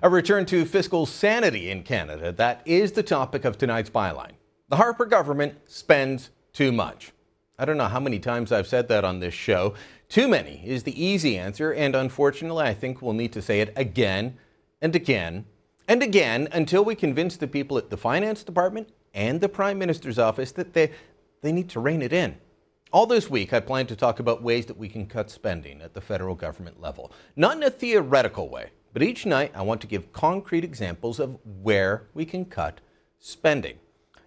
A return to fiscal sanity in Canada, that is the topic of tonight's byline. The Harper government spends too much. I don't know how many times I've said that on this show. Too many is the easy answer, and unfortunately I think we'll need to say it again and again and again until we convince the people at the Finance Department and the Prime Minister's office that they need to rein it in. All this week, I plan to talk about ways that we can cut spending at the federal government level. Not in a theoretical way, but each night I want to give concrete examples of where we can cut spending.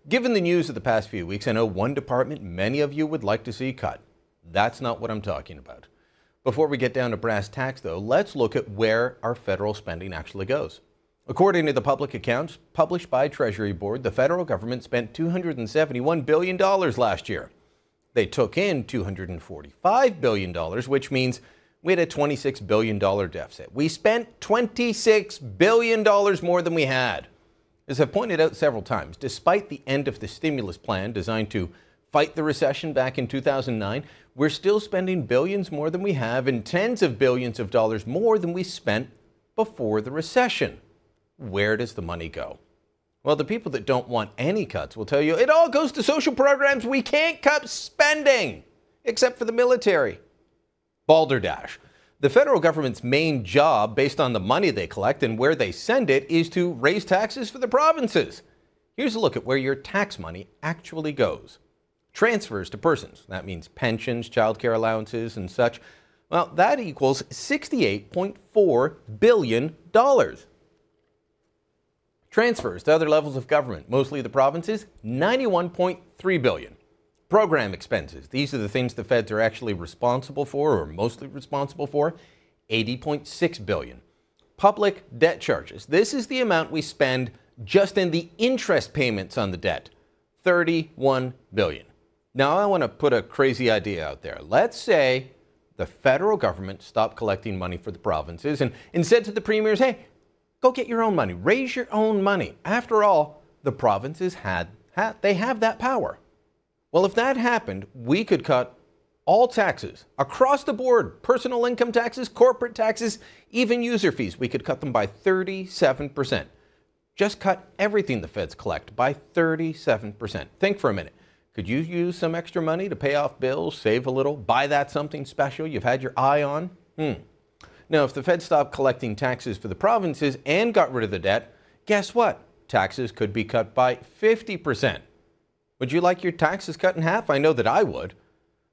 Given the news of the past few weeks, I know one department many of you would like to see cut. That's not what I'm talking about. Before we get down to brass tacks, though, let's look at where our federal spending actually goes. According to the public accounts published by Treasury Board, the federal government spent $271 billion last year. They took in $245 billion, which means we had a $26 billion deficit. We spent $26 billion more than we had. As I've pointed out several times, despite the end of the stimulus plan designed to fight the recession back in 2009, we're still spending billions more than we have and tens of billions of dollars more than we spent before the recession. Where does the money go? Well, the people that don't want any cuts will tell you it all goes to social programs. We can't cut spending, except for the military. Balderdash. The federal government's main job, based on the money they collect and where they send it, is to raise taxes for the provinces. Here's a look at where your tax money actually goes. Transfers to persons. That means pensions, childcare allowances, and such. Well, that equals $68.4 billion. Transfers to other levels of government, mostly the provinces, $91.3 billion. Program expenses, these are the things the feds are actually responsible for or mostly responsible for, $80.6 billion. Public debt charges, this is the amount we spend just in the interest payments on the debt, $31 billion. Now I want to put a crazy idea out there. Let's say the federal government stopped collecting money for the provinces and said to the premiers, hey, go get your own money, raise your own money. After all, the provinces they have that power. Well, if that happened, we could cut all taxes across the board, personal income taxes, corporate taxes, even user fees. We could cut them by 37%. Just cut everything the feds collect by 37%. Think for a minute. Could you use some extra money to pay off bills, save a little, buy that something special you've had your eye on? Now, if the feds stopped collecting taxes for the provinces and got rid of the debt, guess what? Taxes could be cut by 50%. Would you like your taxes cut in half? I know that I would.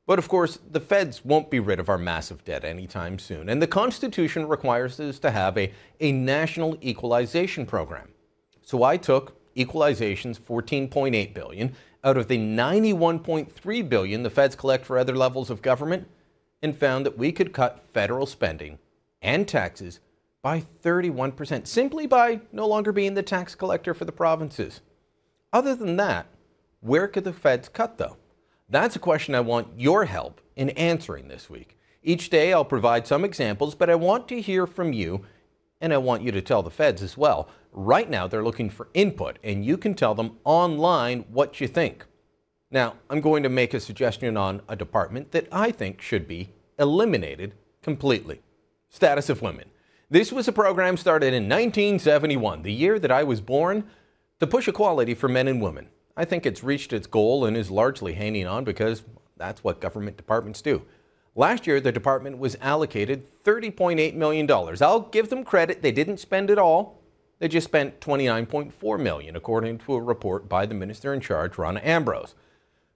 But of course, the feds won't be rid of our massive debt anytime soon. And the Constitution requires us to have a national equalization program. So I took equalization's $14.8 billion out of the $91.3 billion the feds collect for other levels of government and found that we could cut federal spending and taxes by 31%, simply by no longer being the tax collector for the provinces. Other than that, where could the feds cut, though? That's a question I want your help in answering this week. Each day I'll provide some examples, but I want to hear from you, and I want you to tell the feds as well. Right now they're looking for input, and you can tell them online what you think. Now, I'm going to make a suggestion on a department that I think should be eliminated completely. Status of women. This was a program started in 1971, the year that I was born, to push equality for men and women. I think it's reached its goal and is largely hanging on because that's what government departments do. Last year, the department was allocated $30.8 million. I'll give them credit. They didn't spend it all. They just spent $29.4 million, according to a report by the minister in charge, Ronna Ambrose.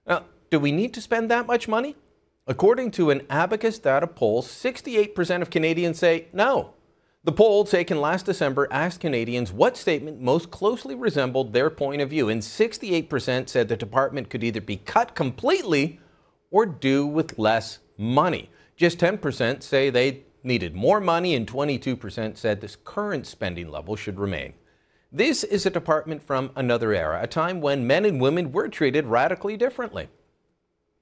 Now, do we need to spend that much money? According to an Abacus data poll, 68% of Canadians say no. The poll taken last December asked Canadians what statement most closely resembled their point of view, and 68% said the department could either be cut completely or do with less money. Just 10% say they needed more money, and 22% said this current spending level should remain. This is a department from another era, a time when men and women were treated radically differently.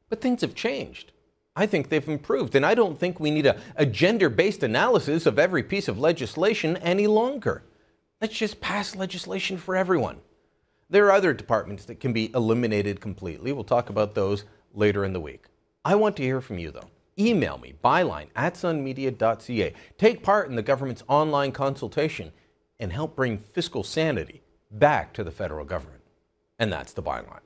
But things have changed. I think they've improved, and I don't think we need a gender-based analysis of every piece of legislation any longer. Let's just pass legislation for everyone. There are other departments that can be eliminated completely. We'll talk about those later in the week. I want to hear from you, though. Email me, byline@sunmedia.ca. Take part in the government's online consultation. and help bring fiscal sanity back to the federal government. And that's the byline.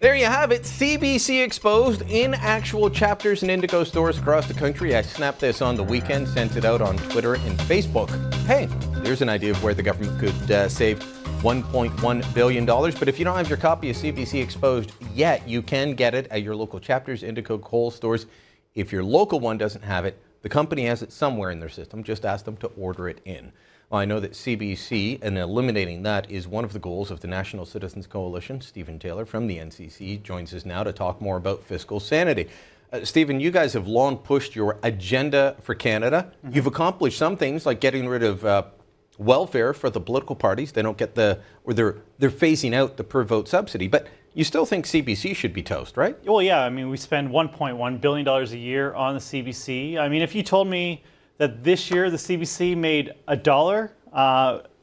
There you have it, CBC exposed in actual Chapters and Indigo stores across the country. I snapped this on the weekend, sent it out on Twitter and Facebook. Hey, there's an idea of where the government could save $1.1 billion. But if you don't have your copy of CBC exposed yet, you can get it at your local Chapters, Indigo, Kohl stores. If your local one doesn't have it, the company has it somewhere in their system. Just ask them to order it in. Well, I know that CBC and eliminating that is one of the goals of the National Citizens Coalition. Stephen Taylor from the NCC joins us now to talk more about fiscal sanity. Stephen, you guys have long pushed your agenda for Canada. Mm-hmm. You've accomplished some things like getting rid of welfare for the political parties. They don't get they're phasing out the per vote subsidy, but you still think CBC should be toast, right? Well, yeah. I mean, we spend $1.1 billion a year on the CBC. I mean, if you told me that this year the CBC made $1,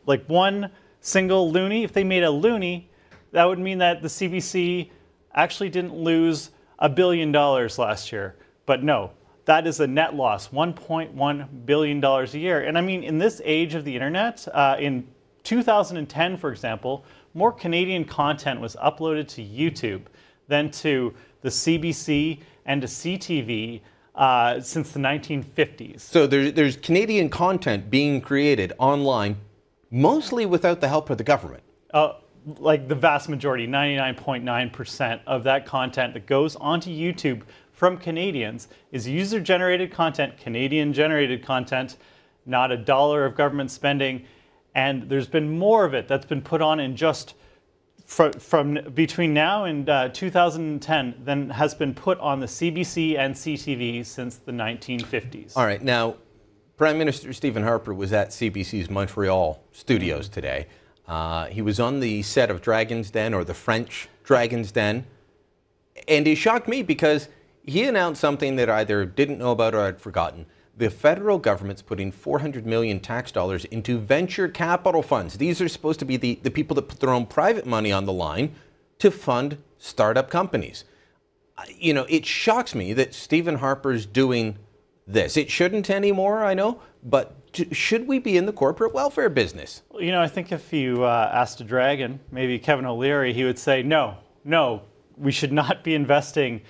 like one single loonie, if they made a loonie, that would mean that the CBC actually didn't lose $1 billion last year. But no, that is a net loss, $1.1 billion a year. And I mean, in this age of the internet, in 2010, for example, more Canadian content was uploaded to YouTube than to the CBC and to CTV since the 1950s. So there's Canadian content being created online, mostly without the help of the government. Like the vast majority, 99.9% of that content that goes onto YouTube from Canadians is user-generated content, Canadian-generated content, not $1 of government spending. And there's been more of it that's been put on in just from between now and 2010 than has been put on the CBC and CTV since the 1950s. All right. Now, Prime Minister Stephen Harper was at CBC's Montreal studios today. He was on the set of Dragon's Den, or the French Dragon's Den. And he shocked me because he announced something that I either didn't know about or I'd forgotten. The federal government's putting $400 million tax dollars into venture capital funds. These are supposed to be the people that put their own private money on the line to fund startup companies. You know, it shocks me that Stephen Harper's doing this. It shouldn't anymore, I know, but should we be in the corporate welfare business? Well, you know, I think if you asked a dragon, maybe Kevin O'Leary, he would say, no, we should not be investing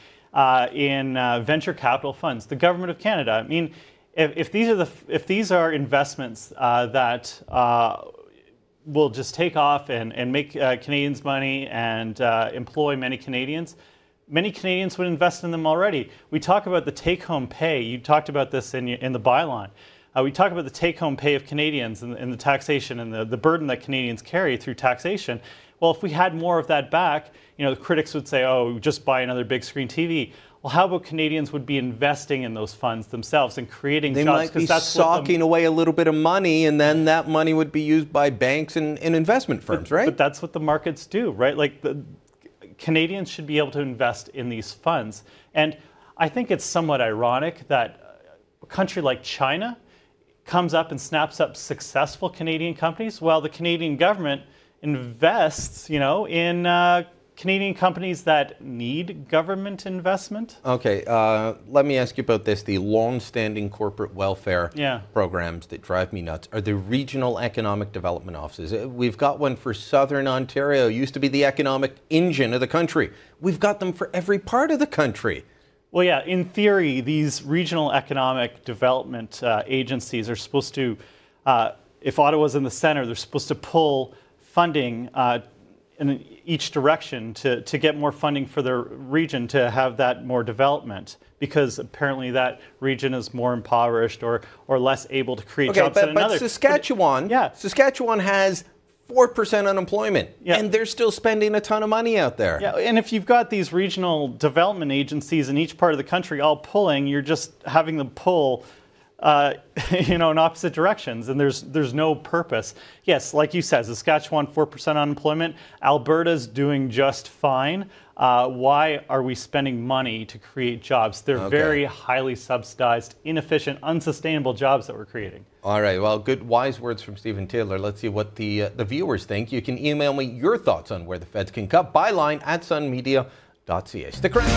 in venture capital funds. The government of Canada, I mean, if these are investments that will just take off and make Canadians money and employ many Canadians would invest in them already. We talk about the take-home pay. You talked about this in the byline. We talk about the take-home pay of Canadians and the taxation and the burden that Canadians carry through taxation. Well, if we had more of that back, you know, the critics would say, oh, just buy another big screen TV. Well, how about Canadians would be investing in those funds themselves and creating jobs? They might be socking away a little bit of money, and then that money would be used by banks and investment firms, right? But that's what the markets do, right? Like, Canadians should be able to invest in these funds. And I think it's somewhat ironic that a country like China comes up and snaps up successful Canadian companies, while the Canadian government invests, you know, in Canadian companies that need government investment. Okay, let me ask you about this. The long-standing corporate welfare programs that drive me nuts are the regional economic development offices. We've got one for Southern Ontario. It used to be the economic engine of the country. We've got them for every part of the country. Well, yeah, in theory, these regional economic development agencies are supposed to, if Ottawa's in the center, they're supposed to pull funding in each direction to get more funding for their region to have that more development, because apparently that region is more impoverished or less able to create jobs than another. But Saskatchewan, Saskatchewan has 4% unemployment, and they're still spending a ton of money out there. Yeah, and if you've got these regional development agencies in each part of the country all pulling, you're just having them pull you know, in opposite directions, and there's no purpose. Yes, like you said, Saskatchewan 4% unemployment. Alberta's doing just fine. Why are we spending money to create jobs? They're very highly subsidized, inefficient, unsustainable jobs that we're creating. All right, well, good wise words from Stephen Taylor. Let's see what the viewers think. You can email me your thoughts on where the feds can cut. Byline@sunmedia.ca. Stick around.